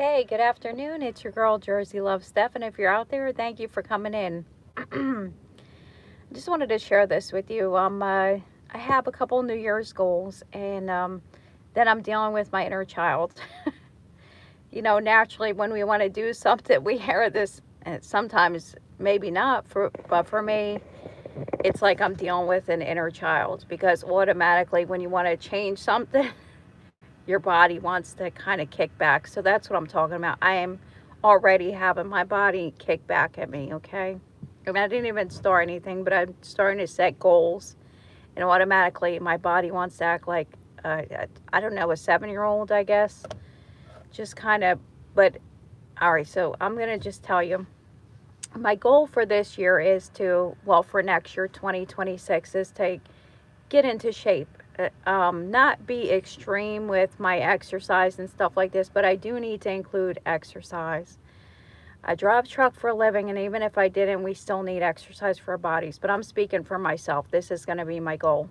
Hey, good afternoon. It's your girl Jersey Love Steph, and if you're out there, thank you for coming in. I just wanted to share this with you. I have a couple New Year's goals, and then I'm dealing with my inner child. Naturally, when we want to do something, we hear this. And sometimes, maybe not but for me, it's like I'm dealing with an inner child because automatically, when you want to change something, your body wants to kind of kick back. So that's what I'm talking about. I am already having my body kick back at me, okay? I mean, I didn't even start anything, but I'm starting to set goals, and automatically my body wants to act like, I don't know, a 7-year-old, I guess. Just kind of, but all right, so I'm going to just tell you. My goal for this year is to, well, for next year, 2026, is to get into shape. Not be extreme with my exercise and stuff like this, but I do need to include exercise. I drive truck for a living, and even if I didn't, we still need exercise for our bodies. But I'm speaking for myself. This is going to be my goal.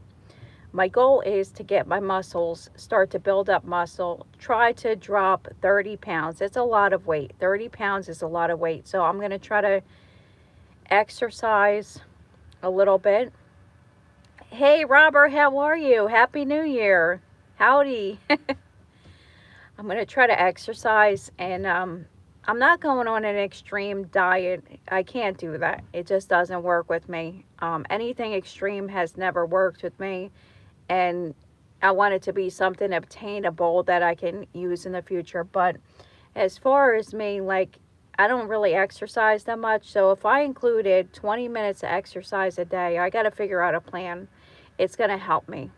My goal is to get my muscles, start to build up muscle, try to drop 30 pounds. It's a lot of weight. 30 pounds is a lot of weight. So I'm going to try to exercise a little bit. Hey, Robert, how are you? Happy New Year. Howdy. I'm going to try to exercise, and I'm not going on an extreme diet. I can't do that. It just doesn't work with me. Anything extreme has never worked with me, and I want it to be something obtainable that I can use in the future. But as far as me, like, I don't really exercise that much. So if I included 20 minutes of exercise a day, I got to figure out a plan. It's going to help me.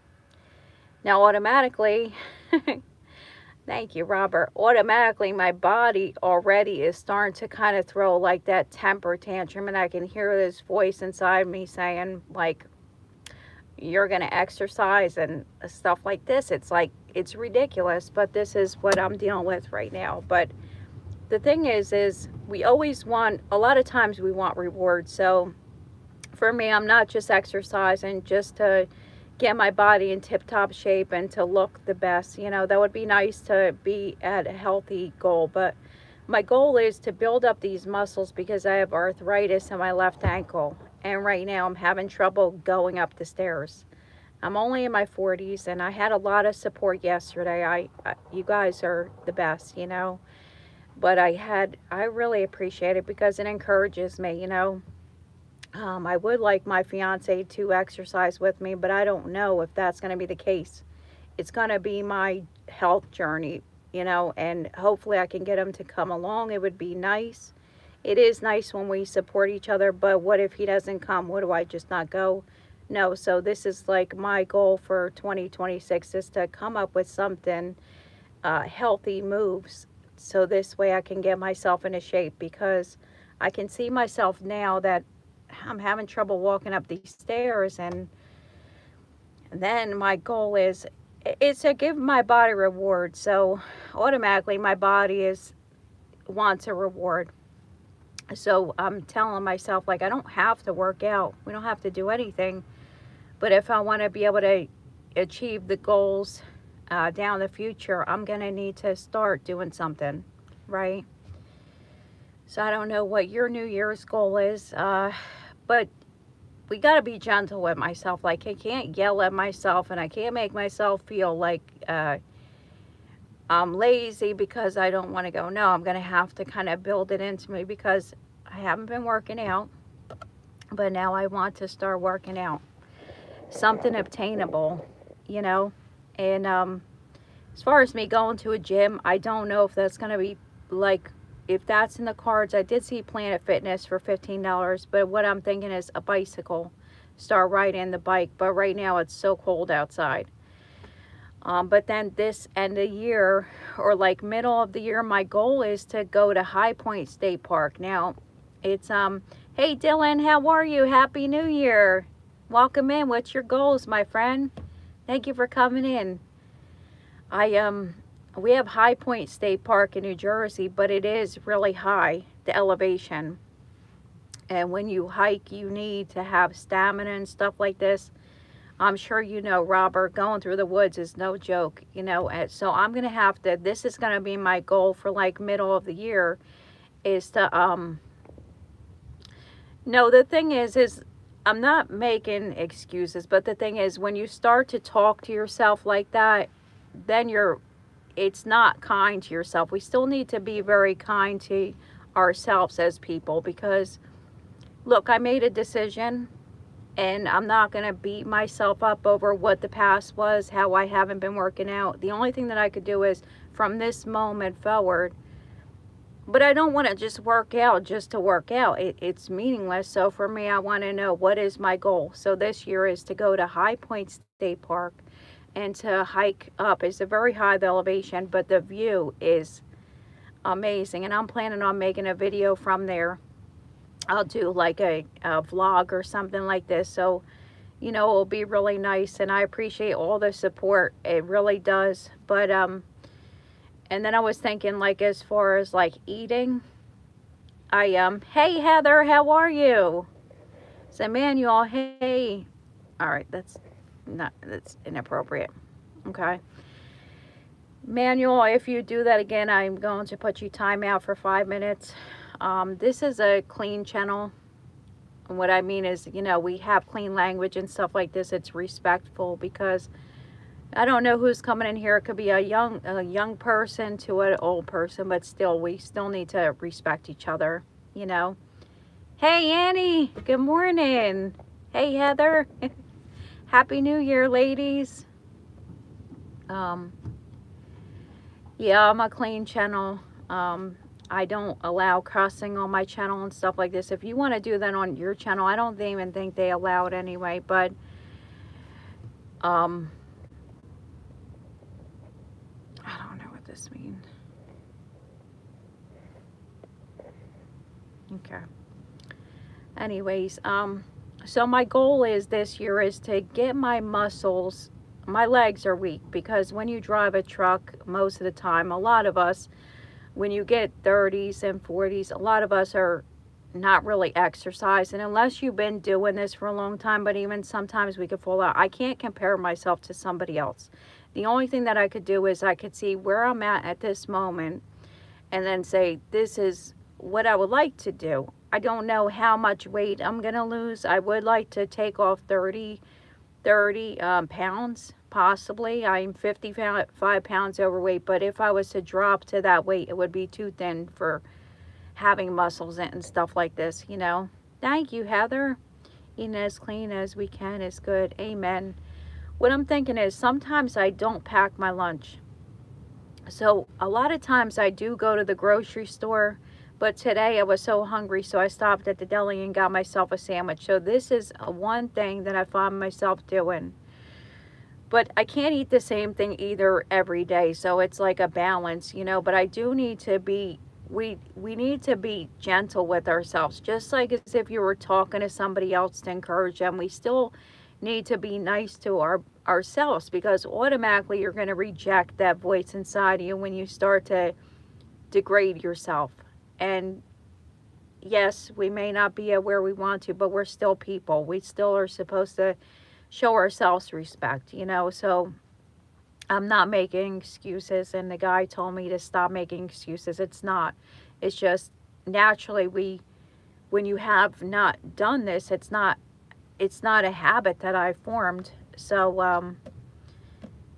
Now, automatically, thank you, Robert. Automatically, my body already is starting to kind of throw like that temper tantrum, and I can hear this voice inside me saying, like, you're going to exercise and stuff like this. It's like, it's ridiculous, but this is what I'm dealing with right now. But the thing is we always want, a lot of times we want rewards. So for me, I'm not just exercising just to get my body in tip-top shape and to look the best. That would be nice to be at a healthy goal, but my goal is to build up these muscles because I have arthritis in my left ankle, and right now I'm having trouble going up the stairs. I'm only in my 40s, and I had a lot of support yesterday. You guys are the best. But I really appreciate it because it encourages me. I would like my fiance to exercise with me, but I don't know if that's going to be the case. It's going to be my health journey, and hopefully I can get him to come along. It would be nice. It is nice when we support each other, but what if he doesn't come? What do I just not go? No, so this is like my goal for 2026 is to come up with something, healthy moves, so this way I can get myself into shape because I can see myself now that I'm having trouble walking up these stairs, and then my goal is to give my body reward. So automatically my body is wants a reward. So I'm telling myself, like, I don't have to work out. We don't have to do anything. But if I want to be able to achieve the goals down the future, I'm going to need to start doing something, right? So I don't know what your New Year's goal is, but we got to be gentle with myself. Like, I can't yell at myself, and I can't make myself feel like I'm lazy because I don't want to go. No, I'm going to have to kind of build it into me because I haven't been working out, but now I want to start working out. Something obtainable. And as far as me going to a gym, I don't know if that's going to be like, if that's in the cards. I did see Planet Fitness for $15, but what I'm thinking is a bicycle. Start riding the bike, but right now it's so cold outside. But then this end of the year, or like middle of the year, my goal is to go to High Point State Park. Now, it's hey Dylan, how are you? Happy New Year. Welcome in. What's your goals, my friend? Thank you for coming in. We have High Point State Park in New Jersey, but it is really high, the elevation. And when you hike, you need to have stamina and stuff like this. I'm sure you know, Robert, going through the woods is no joke, you know. And so I'm going to have to, this is going to be my goal for like middle of the year, is to, no, the thing is I'm not making excuses, but the thing is, when you start to talk to yourself like that, then it's not kind to yourself. We still need to be very kind to ourselves as people, because look, I made a decision, and I'm not going to beat myself up over what the past was, how I haven't been working out. The only thing that I could do is from this moment forward. But I don't want to just work out just to work out. It's meaningless. So for me, I want to know, what is my goal. So this year is to go to High Point State Park and to hike up. It's a very high elevation, but the view is amazing. And I'm planning on making a video from there. I'll do like a vlog or something like this. So, you know, it'll be really nice. And I appreciate all the support. It really does. But, and then I was thinking, like, as far as like eating, hey Heather, how are you? So Emmanuel, hey. All right, that's inappropriate. Okay. Manuel, if you do that again, I'm going to put you time out for 5 minutes. This is a clean channel. And what I mean is, you know, we have clean language and stuff like this. It's respectful, because I don't know who's coming in here. It could be a young person to an old person, but still, we still need to respect each other, you know. Hey, Annie. Good morning. Hey, Heather. Happy New Year, ladies. Yeah, I'm a clean channel. I don't allow cussing on my channel and stuff like this. If you want to do that on your channel, I don't even think they allow it anyway, but I don't know what this means. Okay. Anyways, so my goal is this year is to get my muscles. My legs are weak, because when you drive a truck, most of the time, a lot of us, when you get 30s and 40s, a lot of us are not really exercising unless you've been doing this for a long time. But even sometimes we could fall out. I can't compare myself to somebody else. The only thing that I could do is I could see where I'm at this moment, and then say, this is what I would like to do. I don't know how much weight I'm going to lose. I would like to take off 30 pounds, possibly. I'm 55 pounds overweight, but if I was to drop to that weight, it would be too thin for having muscles and stuff like this, you know. Thank you, Heather. Eating as clean as we can is good. Amen. What I'm thinking is, sometimes I don't pack my lunch. So a lot of times I do go to the grocery store, but today I was so hungry, so I stopped at the deli and got myself a sandwich. So this is one thing that I find myself doing. But I can't eat the same thing either every day, so it's like a balance, you know. But I do need to be, we need to be gentle with ourselves, just like as if you were talking to somebody else to encourage them. We still need to be nice to ourselves, because automatically you're going to reject that voice inside of you when you start to degrade yourself. And yes, we may not be at where we want to, but we're still people. We still are supposed to show ourselves respect, you know. So I'm not making excuses, and the guy told me to stop making excuses. It's not. It's just naturally when you have not done this, it's not a habit that I formed. So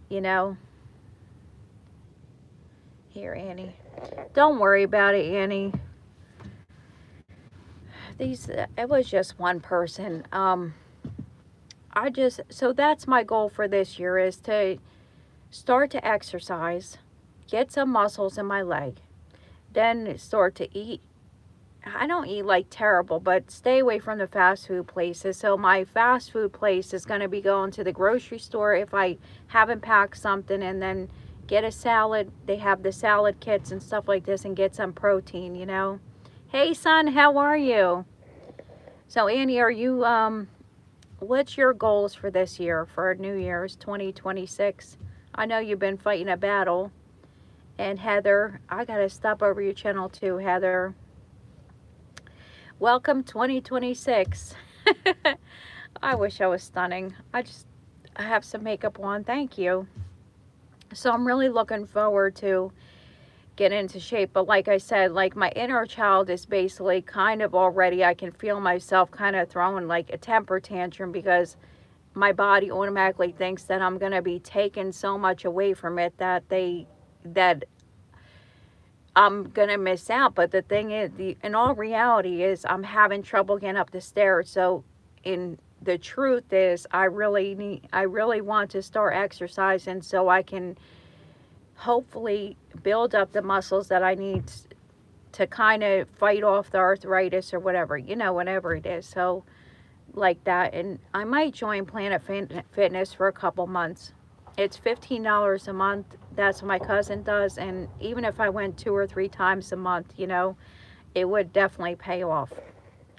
you know, here, Annie, don't worry about it, Annie. It was just one person. So that's my goal for this year, is to start to exercise, get some muscles in my leg, then start to eat. I don't eat like terrible, but stay away from the fast food places. So my fast food place is going to be going to the grocery store if I haven't packed something, and then get a salad. They have the salad kits and stuff like this, and get some protein, you know. Hey son, how are you? So Annie, are you what's your goals for this year, for New Year's 2026? I know you've been fighting a battle. And Heather, I gotta stop over your channel too, Heather. Welcome 2026. I wish I was stunning. I have some makeup on. Thank you. So I'm really looking forward to get into shape. But like I said, like my inner child is basically kind of already, I can feel myself kind of throwing like a temper tantrum because my body automatically thinks that I'm going to be taking so much away from it that I'm going to miss out. But the thing is, in all reality is I'm having trouble getting up the stairs. So in the truth is I really want to start exercising so I can hopefully build up the muscles that I need to kind of fight off the arthritis or whatever, whatever it is. So, like that. And I might join Planet Fitness for a couple months. It's $15 a month. That's what my cousin does. And even if I went 2 or 3 times a month, it would definitely pay off.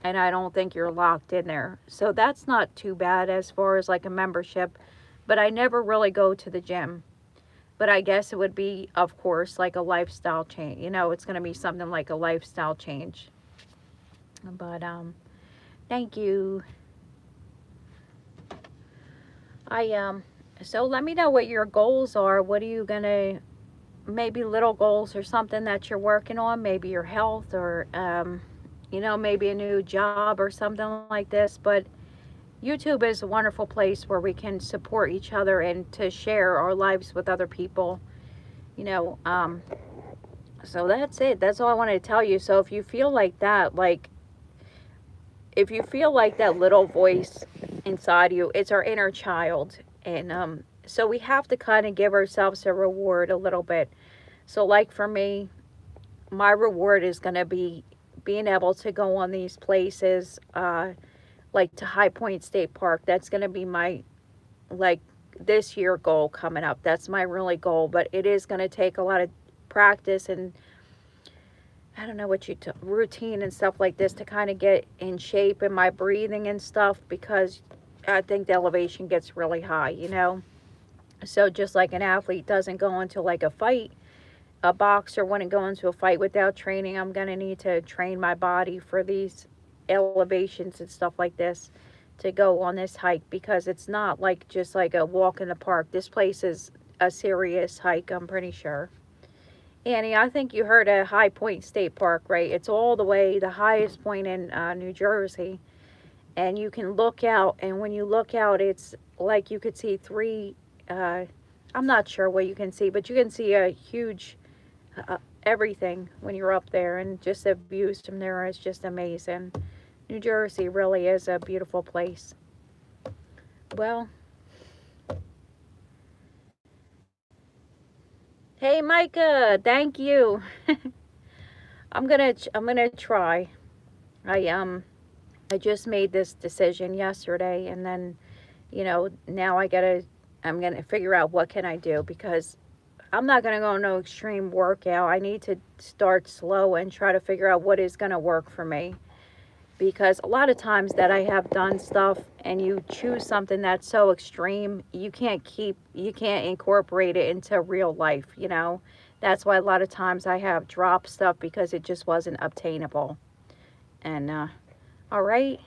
And I don't think you're locked in there. So that's not too bad as far as like a membership. But I never really go to the gym. But I guess it would be, of course, like a lifestyle change. It's going to be something like a lifestyle change. But thank you. So let me know what your goals are. What are you going to, maybe little goals or something that you're working on, maybe your health or maybe a new job or something like this. But YouTube is a wonderful place where we can support each other and to share our lives with other people, you know. So that's it. That's all I wanted to tell you. So if you feel like that, if you feel like that little voice inside you, it's our inner child. And so we have to kind of give ourselves a reward a little bit. So like for me, my reward is going to be being able to go on these places, like to High Point State Park. That's going to be my, like, this year goal coming up. That's my really goal, but it is going to take a lot of practice and I don't know what routine and stuff like this to kind of get in shape and my breathing and stuff, because I think the elevation gets really high. So just like an athlete doesn't go into like a fight, a boxer wouldn't go into a fight without training. I'm going to need to train my body for these elevations and stuff like this to go on this hike, because it's not like just like a walk in the park. This place is a serious hike, I'm pretty sure. Annie, I think you heard of High Point State Park, right? It's all the way, the highest point in New Jersey. And you can look out, and when you look out, it's like you could see I'm not sure what you can see, but you can see a huge, everything when you're up there, and just the views from there is just amazing. New Jersey really is a beautiful place. Well, hey Micah, thank you. I'm gonna try. I just made this decision yesterday, and then now I'm gonna figure out what can I do, because I'm not gonna go no extreme workout. I need to start slow and try to figure out what is gonna work for me, because a lot of times that I have done stuff and you choose something that's so extreme, you can't incorporate it into real life. That's why a lot of times I have dropped stuff, because it just wasn't obtainable. And all right,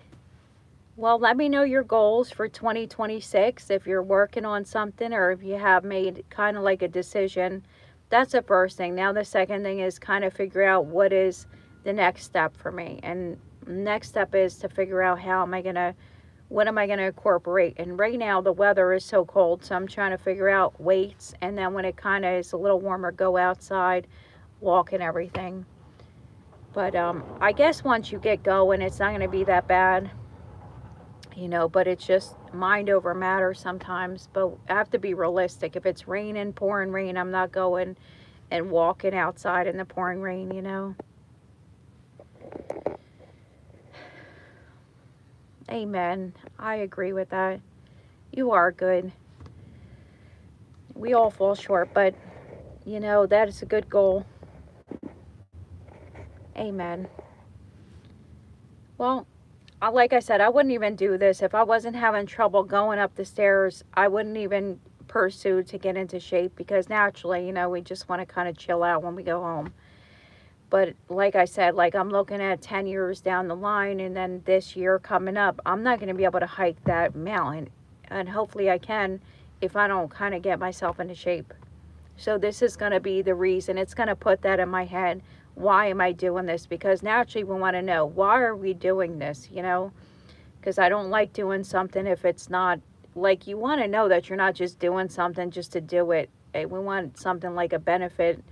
well, let me know your goals for 2026, if you're working on something or if you have made kind of like a decision. That's the first thing. Now the second thing is kind of figure out what is the next step for me. And next step is to figure out what am I going to incorporate. And right now the weather is so cold, so I'm trying to figure out weights, and then when it kind of is a little warmer, go outside, walk and everything. But I guess once you get going, it's not going to be that bad, but it's just mind over matter sometimes. But I have to be realistic. If it's raining, pouring rain, I'm not going and walking outside in the pouring rain. Amen. I agree with that. You are good. We all fall short, but that is a good goal. Amen. Well, like I said, I wouldn't even do this if I wasn't having trouble going up the stairs. I wouldn't even pursue to get into shape, because naturally, we just want to kind of chill out when we go home. But like I said, like I'm looking at 10 years down the line, and then this year coming up, I'm not going to be able to hike that mountain and hopefully I can if I don't kind of get myself into shape. So this is going to be the reason. It's going to put that in my head. Why am I doing this? Because naturally we want to know, why are we doing this, you know? Because I don't like doing something if it's not, like, you want to know that you're not just doing something just to do it. We want something like a benefit,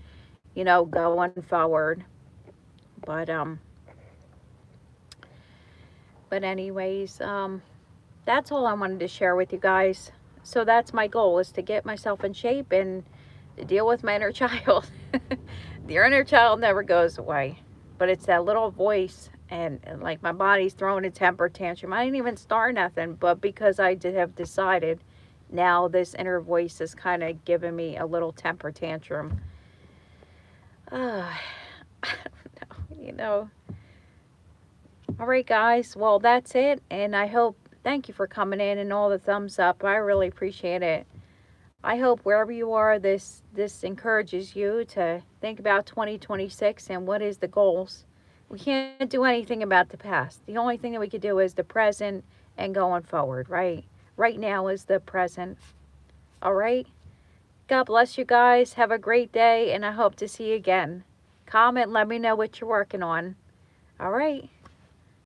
you know, going forward. But anyways, that's all I wanted to share with you guys. So that's my goal, is to get myself in shape and to deal with my inner child. The inner child never goes away, but it's that little voice, and like my body's throwing a temper tantrum. I didn't even start nothing, but because I did have decided, now this inner voice is kind of giving me a little temper tantrum. I don't know, you know. All right, guys. Well, that's it. And I hope, thank you for coming in and all the thumbs up. I really appreciate it. I hope wherever you are, this encourages you to think about 2026 and what is the goals. We can't do anything about the past. The only thing that we could do is the present and going forward, right? Right now is the present. All right? God bless you guys. Have a great day, and I hope to see you again. Comment, let me know what you're working on. All right.